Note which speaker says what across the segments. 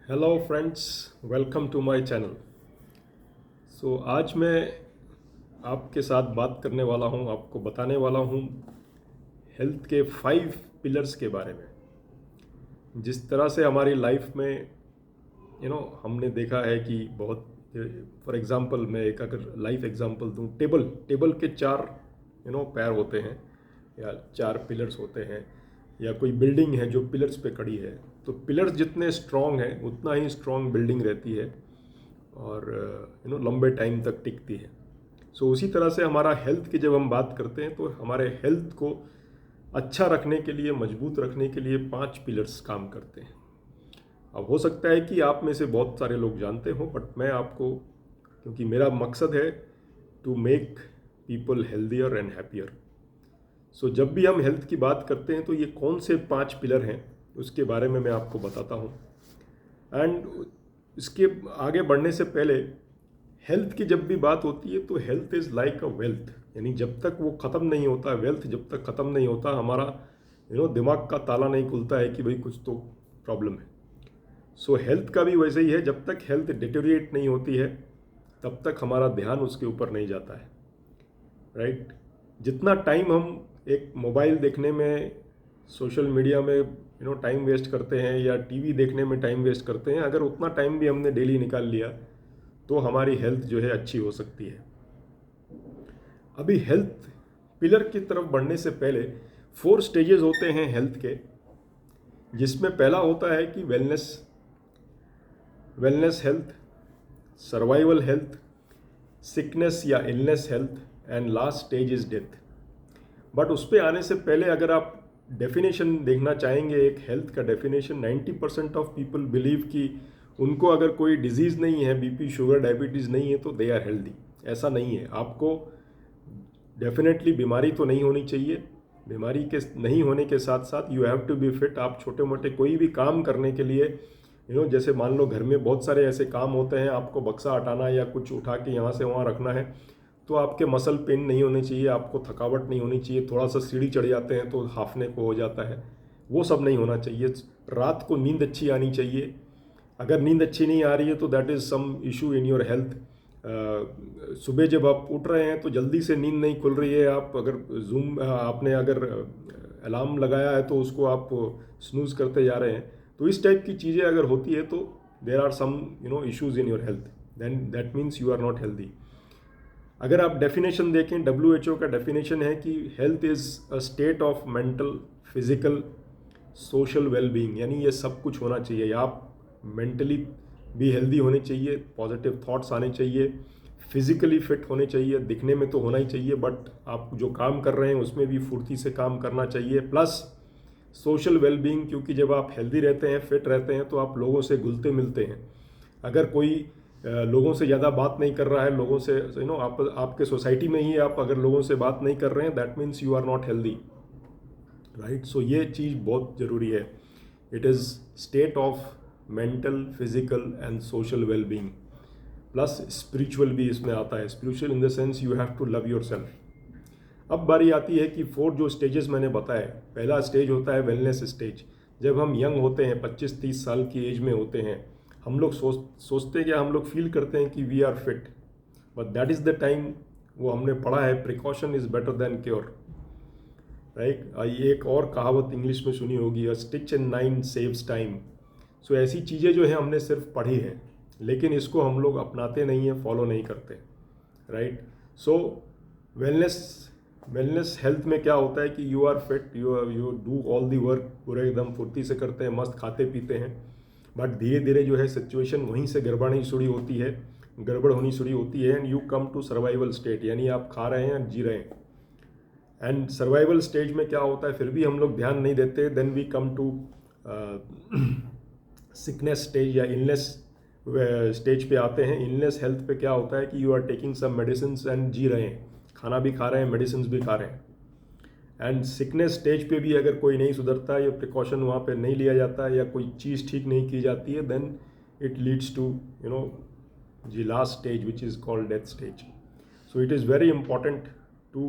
Speaker 1: Hello friends, welcome to my channel. आज मैं आपके साथ बात करने वाला हूँ, आपको बताने वाला हूँ हेल्थ के 5 पिलर्स के बारे में। जिस तरह से हमारी लाइफ में हमने देखा है कि बहुत, फॉर एग्जांपल मैं एक अगर लाइफ एग्जांपल दूँ, टेबल टेबल के 4 पैर होते हैं या 4 पिलर्स होते हैं, या कोई बिल्डिंग है जो पिलर्स पे खड़ी है। तो पिलर्स जितने स्ट्रांग हैं उतना ही स्ट्रांग बिल्डिंग रहती है और लंबे टाइम तक टिकती है। उसी तरह से हमारा हेल्थ की जब हम बात करते हैं तो हमारे हेल्थ को अच्छा रखने के लिए, मजबूत रखने के लिए 5 पिलर्स काम करते हैं। अब हो सकता है कि आप में से बहुत सारे लोग जानते हो, बट मैं आपको, क्योंकि मेरा मकसद है to make people healthier and happier. जब भी हम हेल्थ की बात करते हैं तो ये कौन से 5 पिलर हैं उसके बारे में मैं आपको बताता हूँ। एंड इसके आगे बढ़ने से पहले, हेल्थ की जब भी बात होती है तो health is like a wealth, यानी जब तक वो ख़त्म नहीं होता, वेल्थ जब तक ख़त्म नहीं होता, हमारा दिमाग का ताला नहीं खुलता है कि भाई कुछ तो प्रॉब्लम है। हेल्थ का भी वैसे ही है, जब तक हेल्थ डिटेरिएट नहीं होती है तब तक हमारा ध्यान उसके ऊपर नहीं जाता है, राइट। जितना टाइम हम एक मोबाइल देखने में, सोशल मीडिया में टाइम वेस्ट करते हैं या टीवी देखने में टाइम वेस्ट करते हैं, अगर उतना टाइम भी हमने डेली निकाल लिया तो हमारी हेल्थ जो है अच्छी हो सकती है। अभी हेल्थ पिलर की तरफ बढ़ने से पहले 4 स्टेजेस होते हैं हेल्थ के, जिसमें पहला होता है कि wellness wellness health, survival health, sickness या illness health, and last stage is death. But उस पर आने से पहले अगर आप डेफिनेशन देखना चाहेंगे, एक हेल्थ का डेफिनेशन, 90% ऑफ पीपल बिलीव कि उनको अगर कोई डिजीज़ नहीं है, बीपी, शुगर, डायबिटीज़ नहीं है तो दे आर हेल्दी। ऐसा नहीं है। आपको डेफिनेटली बीमारी तो नहीं होनी चाहिए। बीमारी के नहीं होने के साथ साथ you have to be fit. आप छोटे मोटे कोई भी काम करने के लिए, जैसे मान लो घर में बहुत सारे ऐसे काम होते हैं, आपको बक्सा हटाना या कुछ उठा के यहाँ से वहाँ रखना है, तो आपके मसल पेन नहीं होने चाहिए, आपको थकावट नहीं होनी चाहिए। थोड़ा सा सीढ़ी चढ़ जाते हैं तो हाफने को हो जाता है, वो सब नहीं होना चाहिए। रात को नींद अच्छी आनी चाहिए। अगर नींद अच्छी नहीं आ रही है तो that is some issue in your health. सुबह जब आप उठ रहे हैं तो जल्दी से नींद नहीं खुल रही है, आप अगर आपने अगर अलार्म लगाया है तो उसको आप स्नूज करते जा रहे हैं, तो इस टाइप की चीज़ें अगर होती है तो there are some issues in your health, then that means you are not healthy. अगर आप डेफिनेशन देखें, WHO का डेफिनेशन है कि health is a state of mental, physical, social wellbeing, यानी ये सब कुछ होना चाहिए। आप मेंटली भी हेल्दी होने चाहिए, पॉजिटिव थॉट्स आने चाहिए, फिजिकली फिट होने चाहिए, दिखने में तो होना ही चाहिए, बट आप जो काम कर रहे हैं उसमें भी फुर्ती से काम करना चाहिए, प्लस सोशल वेलबींग, क्योंकि जब आप हेल्दी रहते हैं, फिट रहते हैं तो आप लोगों से घुलते मिलते हैं। अगर कोई लोगों से ज़्यादा बात नहीं कर रहा है, लोगों से आप आपके सोसाइटी में ही आप अगर लोगों से बात नहीं कर रहे हैं, that means you are not healthy, right. ये चीज़ बहुत ज़रूरी है। It is state of mental, physical and social wellbeing, plus spiritual भी इसमें आता है। Spiritual in the sense you have to love yourself. अब बारी आती है कि 4 जो स्टेजेस मैंने बताए, पहला स्टेज होता है वेलनेस स्टेज। जब हम यंग होते हैं, 25-30 साल की एज में होते हैं, हम लोग सोचते हैं, क्या हम लोग फील करते हैं कि we are fit, but that is the time, वो हमने पढ़ा है, precaution is better than cure, right. एक और कहावत इंग्लिश में सुनी होगी, a stitch in 9 saves time. ऐसी चीज़ें जो है हमने सिर्फ पढ़ी है, लेकिन इसको हम लोग अपनाते नहीं हैं, फॉलो नहीं करते, right. So wellness wellness health में क्या होता है कि you are fit, you do all the work, पूरे एकदम फुर्ती से करते हैं, मस्त खाते पीते हैं, बट धीरे धीरे जो है सिचुएशन वहीं से गड़बड़ होनी शुरू होती है, and you come to survival state, यानी आप खा रहे हैं, जी रहे हैं। एंड सर्वाइवल स्टेज में क्या होता है, फिर भी हम लोग ध्यान नहीं देते, then we come to sickness stage या इलनेस स्टेज पे आते हैं। इलनेस हेल्थ पे क्या होता है कि you are taking some medicine and जी रहे हैं, खाना भी खा रहे हैं, मेडिसिन भी खा रहे हैं। एंड सिकनेस स्टेज पे भी अगर कोई नहीं सुधरता, या प्रिकॉशन वहाँ पे नहीं लिया जाता, या कोई चीज़ ठीक नहीं की जाती है, then it leads to the last stage, which is called death stage. It is very important to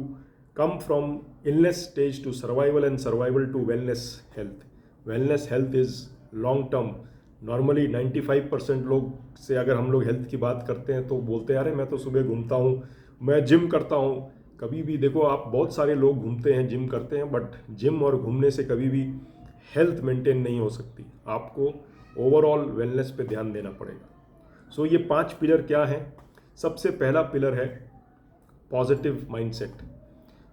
Speaker 1: come from illness stage to survival, and survival to wellness health. Wellness health is long term, normally 95% लोग से अगर हम लोग health की बात करते हैं तो बोलते हैं अरे मैं तो सुबह घूमता हूँ, मैं जिम करता हूँ। कभी भी देखो आप, बहुत सारे लोग घूमते हैं, जिम करते हैं, बट जिम और घूमने से कभी भी हेल्थ मेंटेन नहीं हो सकती। आपको ओवरऑल वेलनेस पे ध्यान देना पड़ेगा। सो ये 5 पिलर क्या हैं? सबसे पहला पिलर है पॉजिटिव माइंडसेट।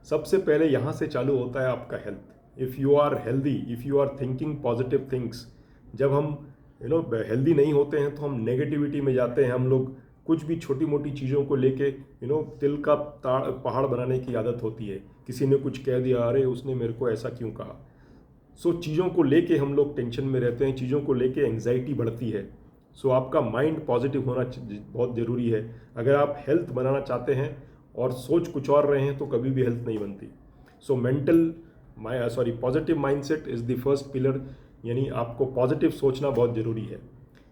Speaker 1: सबसे पहले यहाँ से चालू होता है आपका health. If you are healthy, if you are thinking positive things, जब हम हेल्दी नहीं होते हैं तो हम नेगेटिविटी में जाते हैं। हम लोग कुछ भी छोटी मोटी चीज़ों को लेके तिल का पहाड़ बनाने की आदत होती है। किसी ने कुछ कह दिया, अरे उसने मेरे को ऐसा क्यों कहा। सो चीज़ों को लेके हम लोग टेंशन में रहते हैं, चीज़ों को लेके एंग्जाइटी बढ़ती है। सो आपका माइंड पॉजिटिव होना बहुत ज़रूरी है। अगर आप हेल्थ बनाना चाहते हैं और सोच कुछ और रहे हैं तो कभी भी हेल्थ नहीं बनती। So positive mindset is the first pillar, यानी आपको पॉजिटिव सोचना बहुत ज़रूरी है।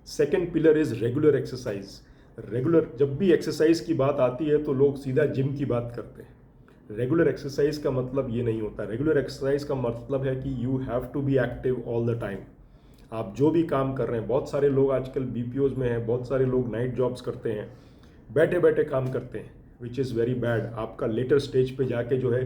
Speaker 1: Second pillar is regular exercise. Regular, जब भी एक्सरसाइज की बात आती है तो लोग सीधा जिम की बात करते हैं। रेगुलर एक्सरसाइज का मतलब ये नहीं होता। रेगुलर एक्सरसाइज का मतलब है कि you have to be active all the time. आप जो भी काम कर रहे हैं, बहुत सारे लोग आजकल बीपीओज में हैं, बहुत सारे लोग नाइट जॉब्स करते हैं, बैठे बैठे काम करते हैं, विच इज़ वेरी बैड। आपका लेटर स्टेज पे जाके जो है,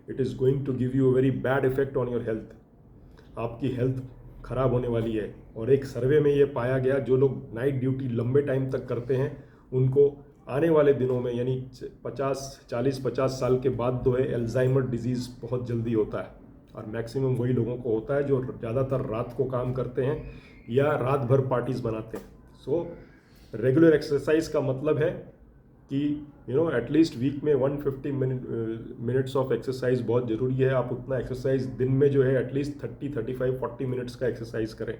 Speaker 1: it is going to give you a very bad effect on your health. आपकी हेल्थ खराब होने वाली है। और एक सर्वे में ये पाया गया, जो लोग नाइट ड्यूटी लंबे टाइम तक करते हैं उनको आने वाले दिनों में, यानी 40-50 साल के बाद जो है अल्जाइमर डिजीज़ बहुत जल्दी होता है। और मैक्सिमम वही लोगों को होता है जो ज़्यादातर रात को काम करते हैं या रात भर पार्टीज बनाते हैं। सो रेगुलर एक्सरसाइज का मतलब है कि एटलीस्ट वीक में 150 मिनट्स ऑफ एक्सरसाइज बहुत ज़रूरी है। आप उतना एक्सरसाइज दिन में जो है एटलीस्ट 30-35-40 मिनट्स का एक्सरसाइज करें।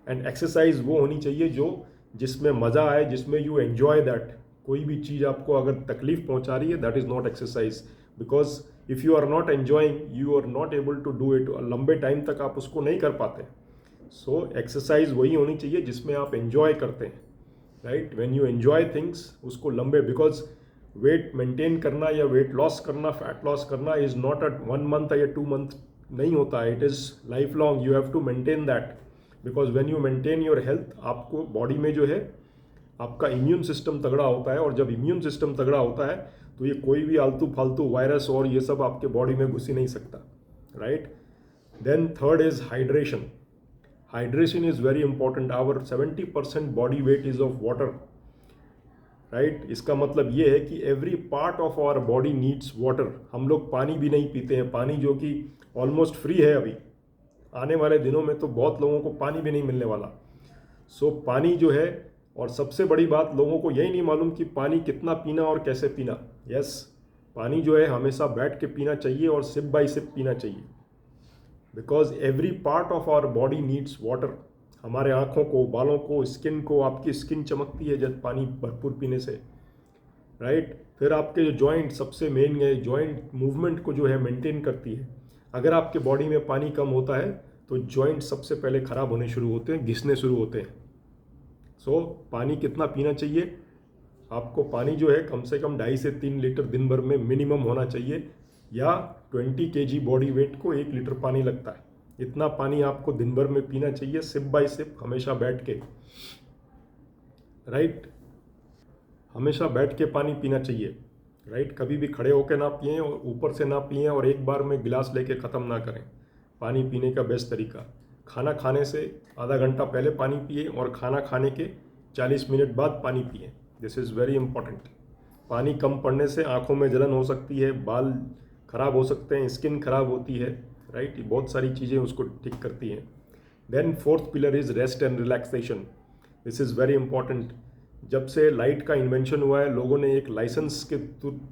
Speaker 1: एंड एक्सरसाइज वो होनी चाहिए जिसमें मज़ा आए, जिसमें यू एन्जॉय दैट। कोई भी चीज़ आपको अगर तकलीफ पहुंचा रही है, that is not exercise, because if you are not enjoying, you are not able to do it. लंबे टाइम तक आप उसको नहीं कर पाते। सो एक्सरसाइज वही होनी चाहिए जिसमें आप एन्जॉय करते हैं, right. When you enjoy things, उसको लंबे, बिकॉज वेट मेंटेन करना या वेट लॉस करना, फैट लॉस करना इज़ नॉट अ 1 मंथ या 2 मंथ नहीं होता है। It is life long. You have to maintain that, because when you maintain your health, आपको बॉडी में जो है आपका इम्यून सिस्टम तगड़ा होता है। और जब इम्यून सिस्टम तगड़ा होता है तो ये कोई भी आलतू फालतू वायरस और ये सब आपके बॉडी में घुस ही नहीं सकता, right. Then third is hydration. Hydration is very important. Our 70% body weight is of water, right. इसका मतलब ये है कि every part of our body needs water. हम लोग पानी भी नहीं पीते हैं, पानी जो कि ऑलमोस्ट फ्री है अभी। आने वाले दिनों में तो बहुत लोगों को पानी भी नहीं मिलने वाला। सो पानी जो है, और सबसे बड़ी बात, लोगों को यही नहीं मालूम कि पानी कितना पीना और कैसे पीना। यस, पानी जो है हमेशा बैठ के पीना चाहिए और सिप बाय सिप पीना चाहिए, because every part of our body needs water. हमारे आँखों को, बालों को, स्किन को, आपकी स्किन चमकती है जब पानी भरपूर पीने से, राइट। फिर आपके जो जॉइंट, सबसे मेन है, जॉइंट मूवमेंट को जो है मेंटेन करती है। अगर आपके बॉडी में पानी कम होता है तो जॉइंट सबसे पहले ख़राब होने शुरू होते हैं, घिसने शुरू होते हैं। सो पानी कितना पीना चाहिए? आपको पानी जो है कम से कम 2.5 से 3 लीटर दिन भर में मिनिमम होना चाहिए, या 20 kg बॉडी वेट को 1 लीटर पानी लगता है। इतना पानी आपको दिन भर में पीना चाहिए, सिप बाय सिप, हमेशा बैठ के, राइट। हमेशा बैठ के पानी पीना चाहिए, राइट। कभी भी खड़े होकर ना पिएं और ऊपर से ना पिएं और एक बार में गिलास लेके ख़त्म ना करें। पानी पीने का बेस्ट तरीका, खाना खाने से आधा घंटा पहले पानी पिए और खाना खाने के 40 मिनट बाद पानी पिए। This is very important. पानी कम पड़ने से आँखों में जलन हो सकती है, बाल खराब हो सकते हैं, स्किन खराब होती है, राइट। ये बहुत सारी चीज़ें उसको ठीक करती हैं। Then fourth pillar is rest and relaxation. This is very important. जब से लाइट का इन्वेंशन हुआ है, लोगों ने एक लाइसेंस के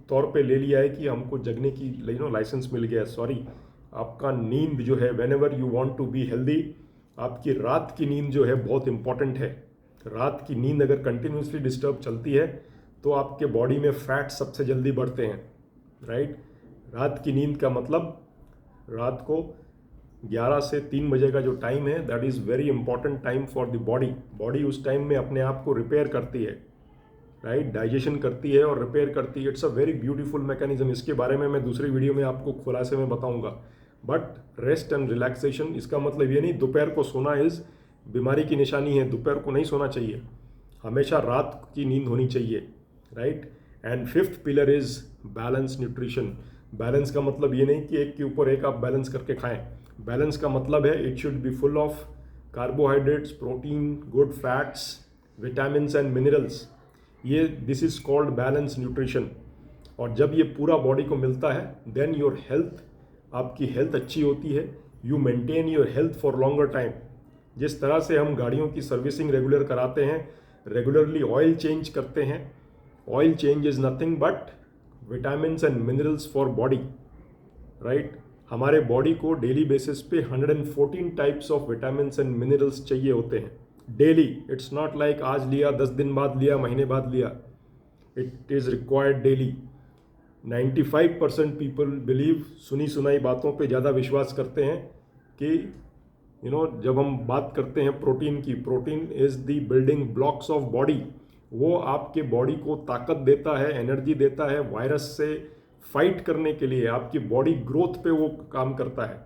Speaker 1: तौर पे ले लिया है कि हमको जगने की लाइसेंस मिल गया है। सॉरी, आपका नींद जो है, whenever you want to be healthy, आपकी रात की नींद जो है बहुत इंपॉर्टेंट है। रात की नींद अगर कंटिन्यूसली डिस्टर्ब चलती है तो आपके बॉडी में फैट सबसे जल्दी बढ़ते हैं, राइट। रात की नींद का मतलब रात को 11 से 3 बजे का जो टाइम है, that is very important time for the body. Body उस टाइम में अपने आप को रिपेयर करती है, राइट, डाइजेशन करती है और रिपेयर करती है। It's a very beautiful mechanism. इसके बारे में मैं दूसरी वीडियो में आपको खुलासे में बताऊंगा। बट रेस्ट एंड रिलैक्सेशन, इसका मतलब ये नहीं दोपहर को सोना इज़ बीमारी की निशानी है। दोपहर को नहीं सोना चाहिए, हमेशा रात की नींद होनी चाहिए, right. And fifth pillar is balance nutrition. Balance का मतलब ये नहीं कि एक के ऊपर एक आप बैलेंस करके खाएं। बैलेंस का मतलब है it should be full of carbohydrates, protein, good fats, vitamins and minerals. ये this is called balance nutrition. और जब ये पूरा बॉडी को मिलता है देन योर हेल्थ, आपकी हेल्थ अच्छी होती है। You maintain your health for longer time. जिस तरह से हम गाड़ियों की सर्विसिंग रेगुलर कराते हैं, रेगुलरली ऑयल चेंज करते हैं, oil change is nothing but vitamins and minerals for body, right. हमारे बॉडी को डेली बेसिस पे 114 types of vitamins and minerals चाहिए होते हैं डेली। इट्स नॉट लाइक आज लिया, 10 दिन बाद लिया, महीने बाद लिया। It is required daily. 95% people believe, सुनी सुनाई बातों पे ज़्यादा विश्वास करते हैं कि जब हम बात करते हैं प्रोटीन की, protein is the building blocks of body. वो आपके बॉडी को ताकत देता है, एनर्जी देता है वायरस से फाइट करने के लिए, आपकी बॉडी ग्रोथ पे वो काम करता है।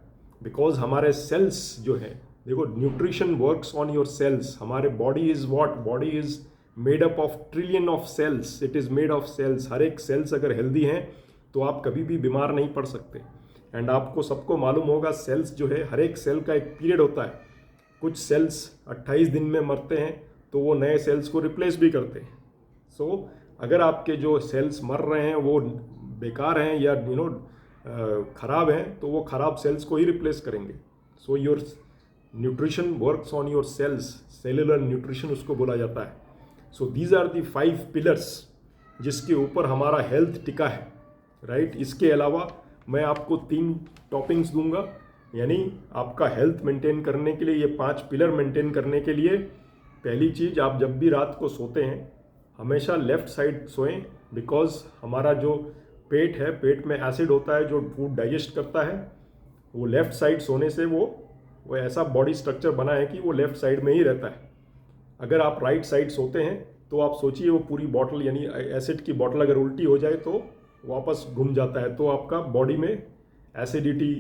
Speaker 1: बिकॉज हमारे सेल्स जो है, देखो nutrition works on your cells. हमारे body is what, body is made up of trillion of cells. It is made of cells. हर एक सेल्स अगर हेल्दी हैं तो आप कभी भी बीमार नहीं पड़ सकते। एंड आपको सबको मालूम होगा सेल्स जो है, हर एक सेल का एक पीरियड होता है। कुछ सेल्स 28 दिन में मरते हैं तो वो नए सेल्स को रिप्लेस भी करते हैं। सो अगर आपके जो सेल्स मर रहे हैं वो बेकार हैं या खराब हैं तो वो खराब सेल्स को ही रिप्लेस करेंगे। So your nutrition works on your cells, cellular nutrition उसको बोला जाता है। So these are the 5 pillars जिसके ऊपर हमारा हेल्थ टिका है, राइट। इसके अलावा मैं आपको 3 टॉपिंग्स दूंगा, यानी आपका हेल्थ मेंटेन करने के लिए, ये 5 पिलर मेंटेन करने के लिए। पहली चीज़, आप जब भी रात को सोते हैं हमेशा लेफ़्ट साइड सोएं, बिकॉज हमारा जो पेट है, पेट में एसिड होता है जो फूड डाइजेस्ट करता है। वो लेफ़्ट साइड सोने से वो ऐसा बॉडी स्ट्रक्चर बना है कि वो लेफ़्ट साइड में ही रहता है। अगर आप राइट साइड सोते हैं तो आप सोचिए वो पूरी बॉटल, यानी एसिड की बॉटल अगर उल्टी हो जाए तो वापस घूम जाता है, तो आपका बॉडी में एसिडिटी,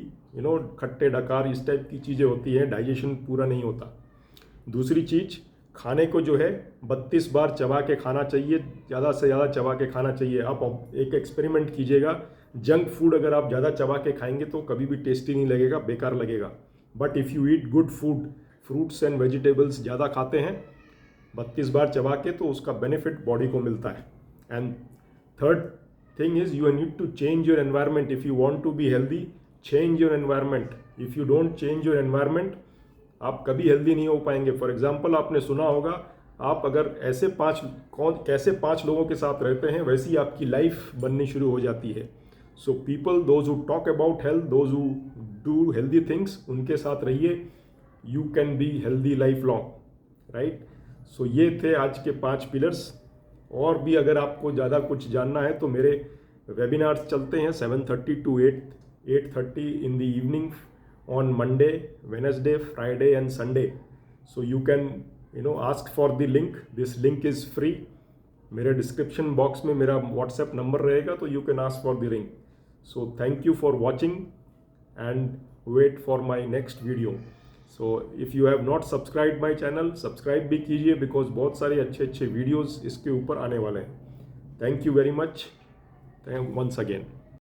Speaker 1: खट्टे डकार, इस टाइप की चीज़ें होती हैं, डाइजेशन पूरा नहीं होता। दूसरी चीज़, खाने को जो है 32 बार चबा के खाना चाहिए, ज़्यादा से ज़्यादा चबा के खाना चाहिए। आप एक एक्सपेरिमेंट कीजिएगा, जंक फूड अगर आप ज़्यादा चबा के खाएंगे तो कभी भी टेस्टी नहीं लगेगा, बेकार लगेगा। But if you eat good food, fruits and vegetables ज़्यादा खाते हैं 32 बार चबा के, तो उसका बेनिफिट बॉडी को मिलता है। And third thing is you need to change your environment. If you want to be healthy, change your environment. If you don't change your environment, आप कभी हेल्दी नहीं हो पाएंगे। फॉर एग्जाम्पल, आपने सुना होगा, आप अगर ऐसे कैसे 5 लोगों के साथ रहते हैं वैसी आपकी लाइफ बननी शुरू हो जाती है। So people, those who talk about health, those who do healthy things, उनके साथ रहिए। You can be healthy life long, right. So ये थे आज के 5 पिलर्स। और भी अगर आपको ज़्यादा कुछ जानना है तो मेरे वेबिनार्स चलते हैं 7:30 to 8:30 in the evening on Monday, Wednesday, Friday and Sunday. So you can ask for the link. This link is free. मेरे डिस्क्रिप्शन बॉक्स में मेरा व्हाट्सएप नंबर रहेगा, तो you can ask for the link. So thank you for watching and wait for my next video. So if you have not subscribe my channel, subscribe भी कीजिए, because बहुत सारे अच्छे अच्छे वीडियोज़ इसके ऊपर आने वाले हैं। Thank you very much, once again.